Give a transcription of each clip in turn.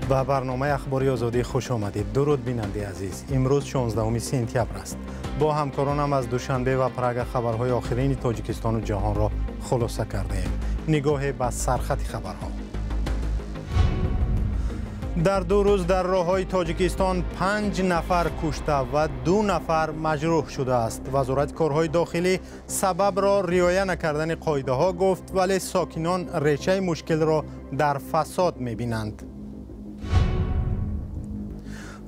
به برنامه اخباری آزادی خوش آمدید. درود بیننده عزیز. امروز 16 سپتامبر است. با همکارانم از دوشنبه و پرگ خبرهای آخرین تاجیکستان و جهان را خلاصه کرده ایم. نگاه به سرخط خبرها. در 2 روز در راههای تاجیکستان 5 نفر کشته و 2 نفر مجروح شده است. وزارت کارهای داخلی سبب را رعایت نکردن قاعده ها گفت، ولی ساکنان ریشه مشکل را در فساد می‌بینند.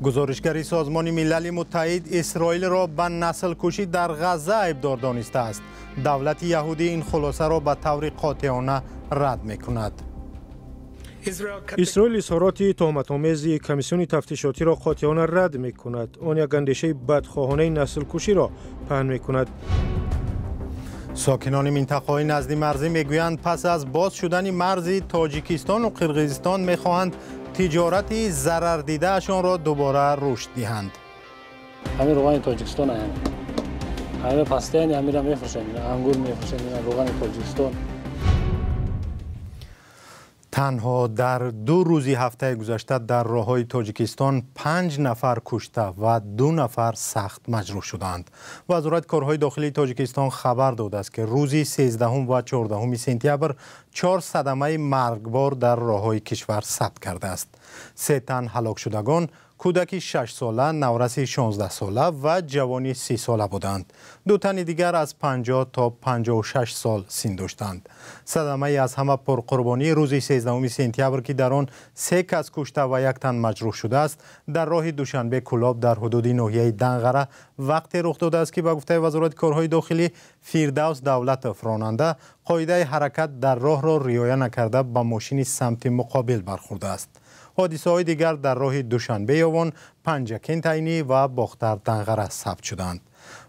گزارشگری سازمان ملل متحد اسرائیل را به نسل کشی در غزه ابدار دانسته است. دولت یهودی این خلاصه را به طور قاطعانه رد می‌کند. اسرائیل اظهارات تهمت‌آمیز کمیسیون تفتیشاتی را قاطعانه رد می‌کند. آن یک اندیشه بدخواهانه نسل کشی را پهن می‌کند. ساکنان منطقه‌های نزد مرزی میگویند پس از باز شدن مرز تاجیکستان و قرقیزستان می‌خواهند تجارت ضرر دیده‌شان را دوباره رشد دهند. همین روغن تاجیکستان هست. همین پسته همین را می‌فروشند، انگور می‌فروشند، روغن تاجیکستان. تنها در 2 روز هفته گذشته در راههای تاجیکستان 5 نفر کشته و 2 نفر سخت مجروح شدند. وزارت کارهای داخلی تاجیکستان خبر داده است که روز 13 و 14 سپتامبر 4 صدمه مرگبار در راههای کشور ثبت کرده است. 3 تن هلاک شدگان کودکی 6 ساله، نورسی 16 ساله و جوانی 30 ساله بودند. 2 تن دیگر از 50 تا 56 سال سن داشتند. صدمه از همه پرقربانی روز 13 سپتامبر که در آن 3 کس کشته و 1 تن مجروح شده است، در راه دوشنبه کلاب در حدود ناحیه دنغره وقتی رخ داده است که به گفته وزارت کارهای داخلی فیردوس دولت راننده قاعده حرکت در راه را رعایت نکرده به ماشین سمت مقابل برخورده است. حادثه های دیگر در راه دوشنبه یوان، پنجکین تعینی و باختر دنغره ثبت شدند.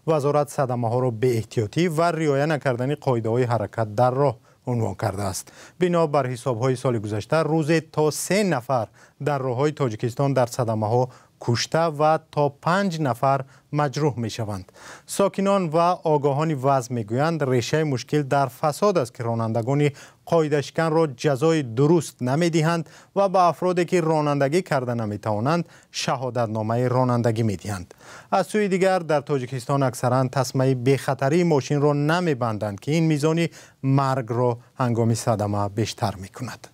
وزارت صدمه ها را به احتیاطی و رعایت نکردن قاعده های حرکت در راه عنوان کرده است. بنا بر حساب های سال گذشته روز تا 3 نفر در راه های تاجیکستان در صدمه ها کشته و تا 5 نفر مجروح می شوند. ساکنان و آگاهان وضع می گویند ریشه مشکل در فساد است که رانندگان قاعده شکن را جزای درست نمی دهند و به افرادی که رانندگی کرده نمی توانند شهادتنامه رانندگی می دهند. از سوی دیگر در تاجیکستان اکثرا تسمه بی خطری ماشین را نمی بندند که این میزان مرگ را هنگام صدمه بیشتر می کند.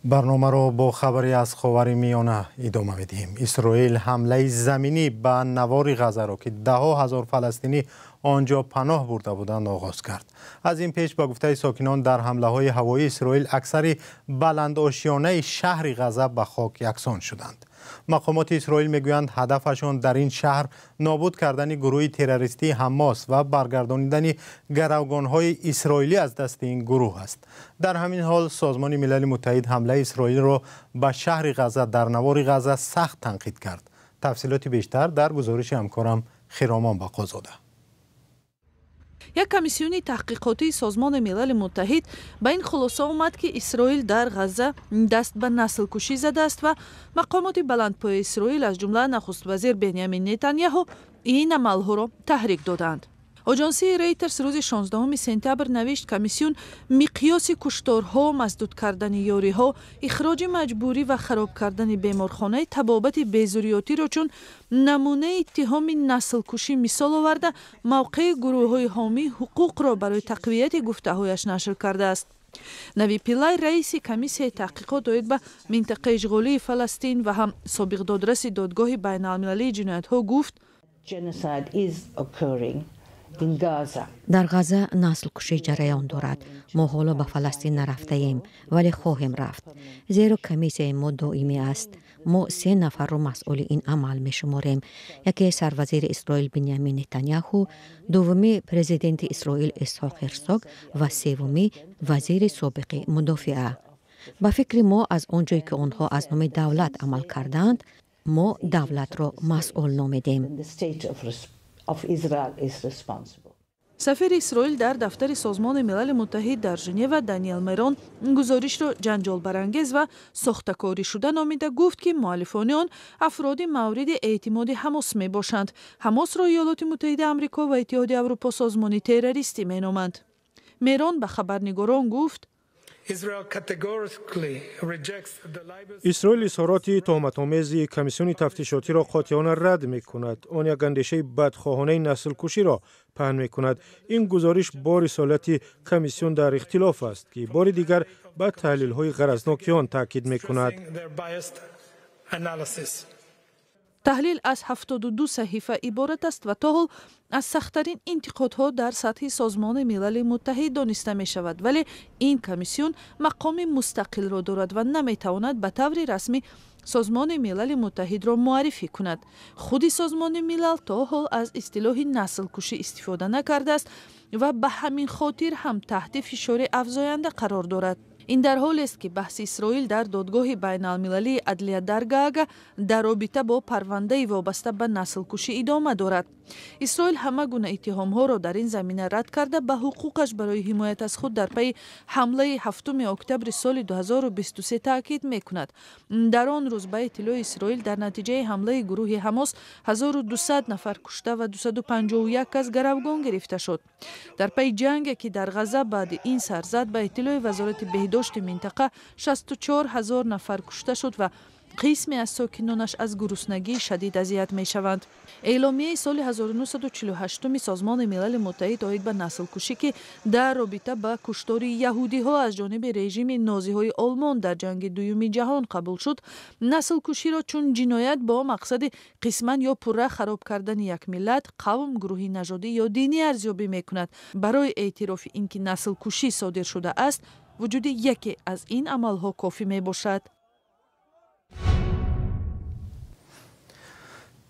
برنامه را با خبری از خاورمیانه ادامه می‌دهیم. اسرائیل حمله زمینی به نوار غزه را که 10,000 فلسطینی آنجا پناه برده بودند آغاز کرد. از این پیش با گفته ساکنان در حمله‌های هوایی اسرائیل اکثر بلند آشیانه شهر غزه به خاک یکسان شدند. مقامات اسرائیل میگویند هدفشان در این شهر نابود کردن گروه تروریستی حماس و برگرداندن گروگان‌های اسرائیلی از دست این گروه است. در همین حال سازمان ملل متحد حمله اسرائیل را به شهر غزه در نوار غزه سخت تنقید کرد. تفصیلات بیشتر در گزارش همکارم خرامان باقازاده. یک کمیسیون تحقیقاتی سازمان ملل متحد به این خلاصه آمد که اسرائیل در غزه دست به نسل کشی زده است و مقامات بلندپایه اسرائیل از جمله نخست وزیر بنیامین نتانیاهو این عملها را تحریک دادند. آژانسی ریترز روز 16 سپتامبر نوشت کمیسیون مقیاس کشتارها، مسدود کردن یاریها، اخراج مجبوری و خراب کردن بیمارخانه تبابت بیزوریاتی را چون نمونه اتهام نسل کشی مثال آورده موقع گروه‌های حامی حقوق را برای تقویت گفته‌هایش نشر کرده است. نوی پیلای رئیس کمیسیون تحقیقات اوید به منطقه اشغالی فلسطین و هم سابق دادرس دادگاه بین‌المللی جنایت‌ها گفت در غزه نسل کشی جریان دارد. ما حالا به فلسطین نرفته ایم ولی خواهیم رفت، زیرا کمیسیون ما دائمی است. ما 3 نفر را مسئول این عمل می شماریم. یکی سروزیر اسرائیل بنیامین نتانیاهو، دومی پرزیدنت اسرائیل اسحاق هرزوگ و سومی وزیر سابق مدافعه. به فکر ما از آنجایی که آنها از نام دولت عمل کردند، ما دولت را مسئول نامیدیم. سفیر اسرائیل در دفتر سازمان ملل متحد در ژنو دانیل میرون گزارش را جنجال برانگیز و ساخته‌کاری شده نامیده گفت که مؤلفان آن افراد مورد اعتماد حماس می باشند. حماس را ایالات متحده آمریکا و اتحاد اروپا سازمان تروریستی می نامند. میرون به خبرنگاران گفت اسرائیل اظهارات تهمت‌آمیز کمیسیون تفتیشاتی را قاطعانه رد می‌کند. آن یک اندیشه بدخواهانه نسل کشی را پهن می‌کند. این گزارش با رسالت کمیسیون در اختلاف است که بار دیگر به تحلیل‌های غرضناک آن تاکید می‌کند. تحلیل از 72 صحیفه عبارت است و تا حال از سخت‌ترین انتقادها در سطح سازمان ملل متحد دانسته می شود، ولی این کمیسیون مقام مستقل را دارد و نمی تواند به طور رسمی سازمان ملل متحد را معرفی کند. خود سازمان ملل تا حال از اصطلاح نسل کشی استفاده نکرده است و به همین خاطر هم تحت فشار افزاینده قرار دارد. این در حالی است که بحث اسرائیل در دادگاه بین المللی عدلیه در گاگ در رابطه با پرونده وابسته به نسل کشی ادامه دارد. اسرائیل همه گونه اتهام‌ها را در این زمینه رد کرده به حقوقش برای حمایت از خود در پی حمله 7 اکتبر سال 2023 تاکید می‌کند. در آن روز به اطلاع اسرائیل در نتیجه حمله گروه حماس 1200 نفر کشته و 251 کس گروگان گرفته شد. در پی جنگ که در غزه بعد این سر زد به اطلاع وزارت بهداشت منطقه 64,000 نفر کشته شد و قسمی از ساکنانش از گرسنگی شدید اذیت می شوند. اعلامیه سال 1948 سازمان ملل متحد آید به نسل کشی که در رابطه با کشتار یهودی ها از جانب رژیم نازی های آلمان در جنگ دوم جهان قبول شد، نسل کشی را چون جنایت با مقصد قسما یا پوره خراب کردن یک ملت، قوم، گروه نژادی یا دینی ارزیابی می کند. برای اعتراف اینکه نسل کشی صادر شده است، وجود یکی از این عملها کافی می باشد.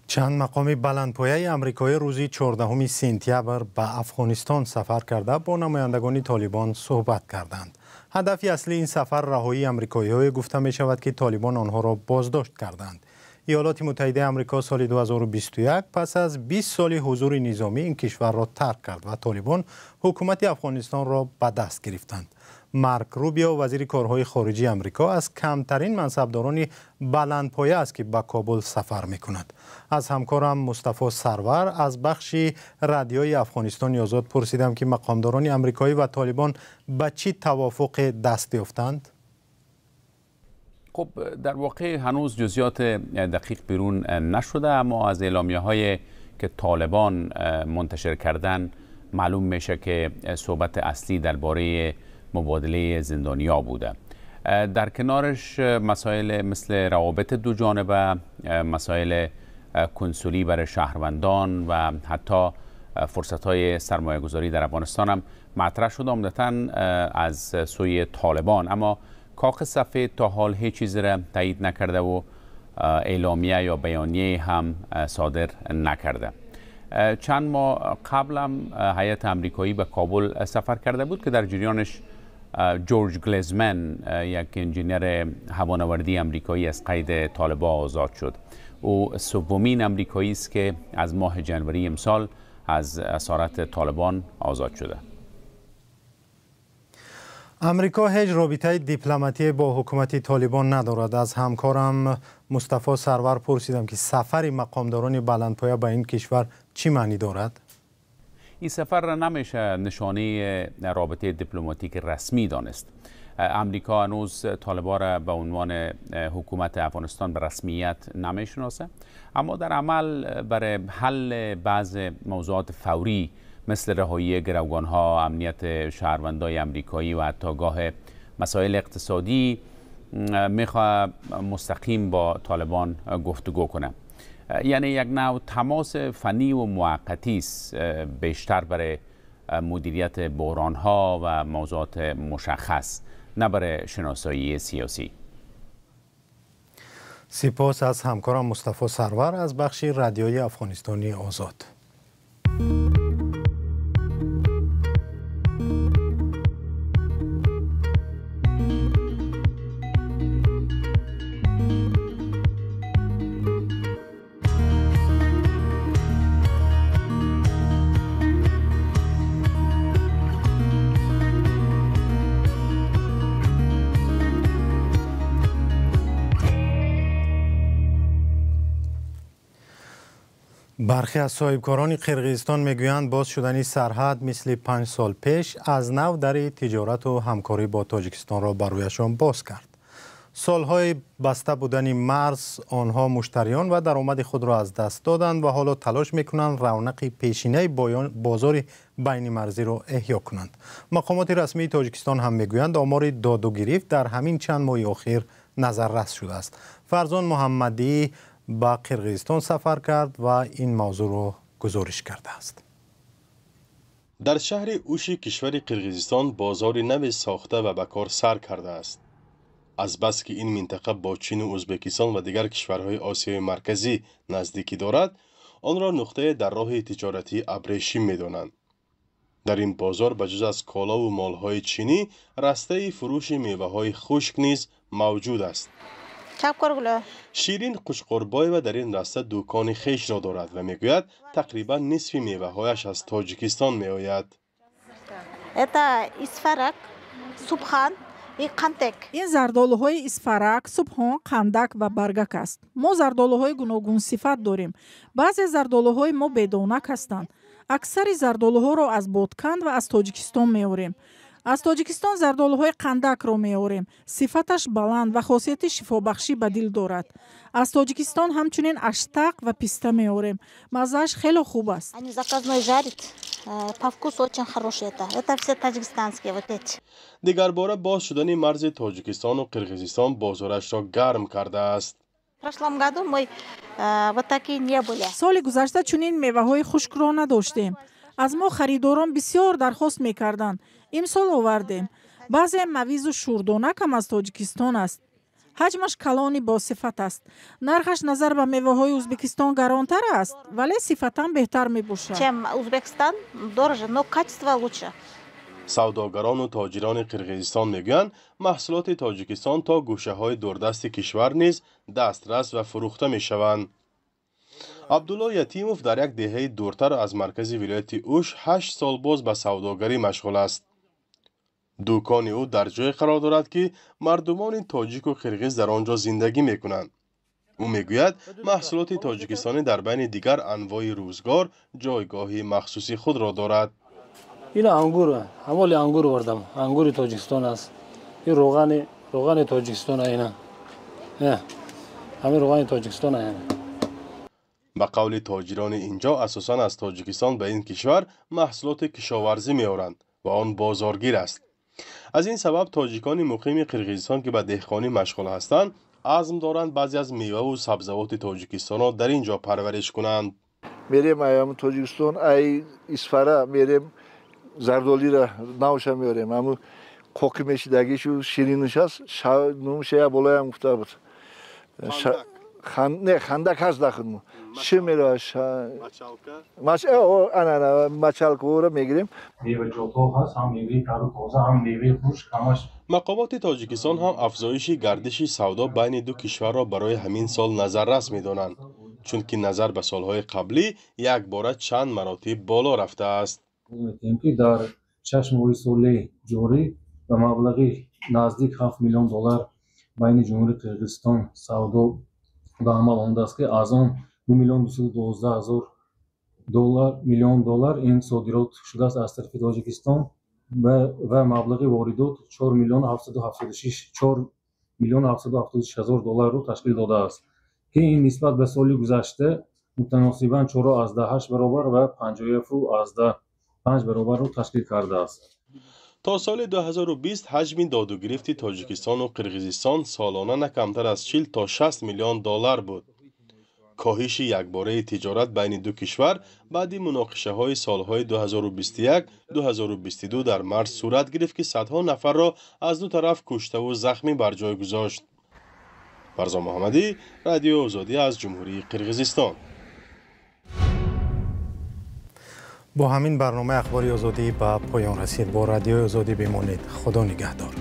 چند مقام بلندپایه آمریکایی روز 14 سپتامبر به افغانستان سفر کرده با نمایندگان طالبان صحبت کردند. هدف اصلی این سفر رهایی آمریکایی‌ها گفته می شود که طالبان آنها را بازداشت کردند. ایالات متحده آمریکا سال 2021 پس از 20 سال حضور نظامی این کشور را ترک کرد و طالبان حکومت افغانستان را به دست گرفتند. مارک روبیو وزیر کارهای خارجی آمریکا از کمترین منصبداران بلندپایه است که به کابل سفر می‌کند. از همکارم مصطفی سرور از بخش رادیوی افغانستان آزاد پرسیدم که مقامداران آمریکایی و طالبان به چه توافق دست یافتند؟ خب در واقع هنوز جزئیات دقیق بیرون نشده، اما از اعلامیه‌های که طالبان منتشر کردن معلوم میشه که صحبت اصلی درباره مبادله زندانیا بوده. در کنارش مسائل مثل روابط دو جانبه، مسائل کنسولی برای شهروندان و حتی فرصت‌های سرمایه‌گذاری در افغانستان هم مطرح شده، عمدتاً از سوی طالبان. اما کاخ سفید تا حال هیچ چیزی را تایید نکرده و اعلامیه یا بیانیه هم صادر نکرده. چند ماه قبل هم هیئت آمریکایی به کابل سفر کرده بود که در جریانش جورج گلیزمن، یک انجینیر هوانوردی آمریکایی، از قید طالبان آزاد شد. او سومین آمریکایی است که از ماه جنوری امسال از اسارت طالبان آزاد شده. امریکا هیچ رابطه دیپلماتی با حکومت طالبان ندارد. از همکارم مصطفی سرور پرسیدم که سفر مقامداران بلندپایه به این کشور چی معنی دارد؟ این سفر را نمیشه نشانه رابطه دیپلماتیک رسمی دانست. امریکا هنوز طالبان را به عنوان حکومت افغانستان به رسمیت نمیشناسه، اما در عمل برای حل بعض موضوعات فوری مثل رهایی گروگان‌ها، امنیت شهروندان آمریکایی و حتی گاه مسائل اقتصادی میخواد مستقیم با طالبان گفتگو کنه. یعنی یک نوع تماس فنی و موقتی است، بیشتر برای مدیریت بحران‌ها و موضوعات مشخص، نه برای شناسایی سیاسی. سپاس از همکارم مصطفی سرور از بخش رادیوی افغانستانی آزاد. برخی از صاحبکاران قرقیزستان میگویند باز شدن سرحد مثل 5 سال پیش از نو در تجارت و همکاری با تاجیکستان را برایشان باز کرد. سالهای بسته بودن مرز آنها مشتریان و درآمد خود را از دست دادند و حالا تلاش میکنند رونق پیشینه بازار بین مرزی را احیا کنند. مقامات رسمی تاجیکستان هم میگویند آمار داد و گرفت در همین چند ماه اخیر نظررس شده است. فرزان محمدی به قرقیزستان سفر کرد و این موضوع را گزارش کرده است. در شهر اوش کشور قرقیزستان بازار نو ساخته و به کار سر کرده است. از بس که این منطقه با چین و ازبکستان و دیگر کشورهای آسیای مرکزی نزدیکی دارد، آن را نقطه در راه تجارتی ابریشم می‌دانند. در این بازار بجز از کالا و مالهای چینی، رسته فروش میوه‌های خشک نیز موجود است. شیرین قشقربایو در این راسته دکان خیش را دارد و میگوید تقریبا نصف میوه‌هایش از تاجیکستان میآید. این زردآلوهای اسفرک، سبحان، قندک و برگک است. ما زردآلوهای گوناگون صفت داریم. بعضی زردآلوهای ما بدانک هستند. اکثر زردآلوها را از بادکند و از تاجیکستان میآوریم. از تاجیکستان زردآلوهای قندک را میآوریم. صفتش بلند و خاصیت شفابخشی به دل دارد. از تاجیکستان همچنین اشتق و پیسته میآوریم. مزه‌اش خیلی خوب است. دیگر باره باز شدن مرز تاجیکستان و قرقیزستان بازارش را گرم کرده است. سال گذشته چنین میوه‌های خشک را نداشتیم. از ما خریداران بسیار درخواست میکردند. امسال آوردیم. بعضی مویز و شوردانک هم از تاجیکستان است. حجمش کلانی با صفت است. نرخش نظر به میوه‌های ازبکستان گرانتر است، ولی صفتاً بهتر میباشد. سوداگران و تاجران قرقیزستان میگویند محصولات تاجیکستان تا گوشه‌های دوردست کشور نیز دسترس و فروخته میشوند. عبدالله یتیموف در یک دهه دورتر از مرکز ولایت اوش 8 سال باز به سوداگری مشغول است. دکان او در جای قرار دارد که مردمان تاجیک و قرقیز در آنجا زندگی میکنند. او میگوید محصولات تاجیکستانی در بین دیگر انواع روزگار جایگاهی مخصوصی خود را دارد. این انگور، همال انگور وردم. انگور تاجیکستان است. این روغن تاجیکستان اینا. همه روغن تاجیکستان اینا. به قول تاجران اینجا اساساً از تاجیکستان به این کشور محصولات کشاورزی میآورند و آن بازارگیر است. از این سبب تاجیکان مقیم قرقیزستان که به دهقانی مشغول هستند عزم دارند بعضی از میوه و سبزیجات تاجیکستان را در اینجا پرورش کنند. میریم ایام تاجیکستان ای اسفره میریم زردالی را نوشا میاریم. همون کوکی میشیدگیشو شیرینش است. نوشه بالای هم گفته بود. نه خندک هست داخل چی میره مچالکه رو میگیریم. مقامات تاجیکستان هم افزایش گردش سودا بین دو کشور را برای همین سال نظررس میدانند، چون که نظر به سالهای قبلی یک باره چند مراتب بالا رفته است. در 6 ماه سال جاری و مبلغی نزدیک 7 میلیون دلار بین جمهوری قرقیزستان سودا به عمل آمده است که از آن 2 میلیون 212 هزار میلیون دلار این صادرات شده است از طرف تاجیکستان و مبلغ واردات 4 میلیون 776 هزار دلار رو تشکیل داده است که این نسبت به سال گذشته متناسباً 4.8 برابر و 57.5 برابر رو تشکیل کرده است. تا سال 2020 حجم داد و گرفت تاجیکستان و قرقیزستان سالانه نه کمتر از 40 تا 60 میلیون دلار بود. کاهش یکباره تجارت بین دو کشور بعد مناقشه های سالهای 2021-2022 در مرز صورت گرفت که صدها نفر را از دو طرف کشته و زخمی بر جای گذاشت. فرزان محمدی، رادیو آزادی از جمهوری قرقیزستان. با همین برنامه اخباری آزادی به پایان رسید. با رادیو آزادی بمانید. خدا نگهدار.